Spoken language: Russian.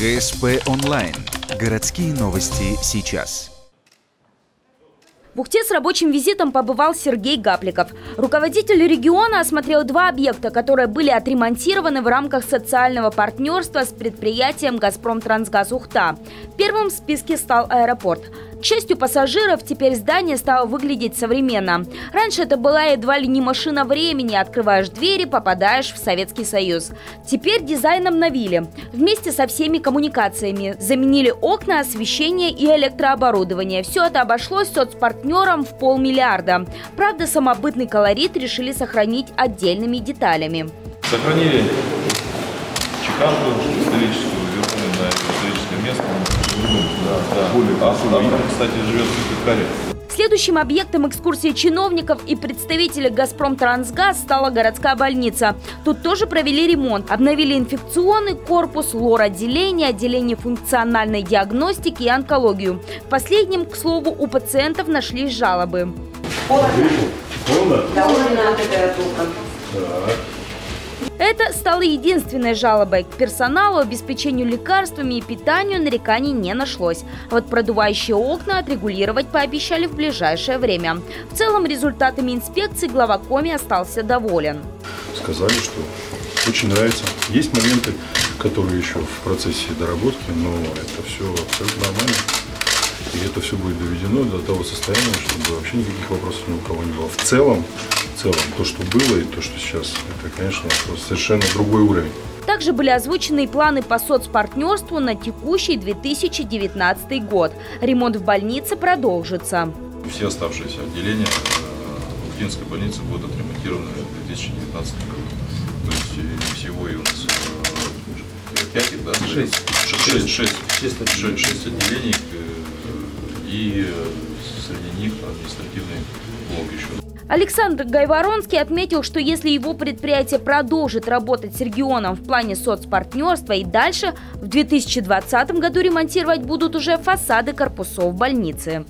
ГСП онлайн. Городские новости сейчас. В Ухте с рабочим визитом побывал Сергей Гапликов. Руководитель региона осмотрел 2 объекта, которые были отремонтированы в рамках социального партнерства с предприятием «Газпром-Трансгаз Ухта». Первым в списке стал аэропорт. К счастью пассажиров, теперь здание стало выглядеть современно. Раньше это была едва ли не машина времени. Открываешь двери, попадаешь в Советский Союз. Теперь дизайн обновили. Вместе со всеми коммуникациями. Заменили окна, освещение и электрооборудование. Все это обошлось соцпартнерам в 500 миллиарда. Правда, самобытный колорит решили сохранить отдельными деталями. Сохранили чеканку историческую, вернули на историческое место. Кстати, живет в Сыктывкаре. Следующим объектом экскурсии чиновников и представителей «Газпром-Трансгаз» стала городская больница. Тут тоже провели ремонт. Обновили инфекционный корпус, лор-отделение, отделение функциональной диагностики и онкологию. В последнем, к слову, у пациентов нашлись жалобы. Холодно? Довольно температура. Это стало единственной жалобой. К персоналу, обеспечению лекарствами и питанию нареканий не нашлось. А вот продувающие окна отрегулировать пообещали в ближайшее время. В целом результатами инспекции глава Коми остался доволен. Сказали, что очень нравится. Есть моменты, которые еще в процессе доработки, но это все абсолютно нормально. И это все будет доведено до того состояния, чтобы вообще никаких вопросов ни у кого не было. В целом, то, что было и то, что сейчас, это, конечно, совершенно другой уровень. Также были озвучены и планы по соцпартнерству на текущий 2019 год. Ремонт в больнице продолжится. Все оставшиеся отделения Ухтинской больницы будут отремонтированы в 2019 году. То есть всего и у нас 5, да? 6 отделений, и среди них административный блок еще. Александр Гайворонский отметил, что если его предприятие продолжит работать с регионом в плане соцпартнерства и дальше, в 2020 году ремонтировать будут уже фасады корпусов больницы.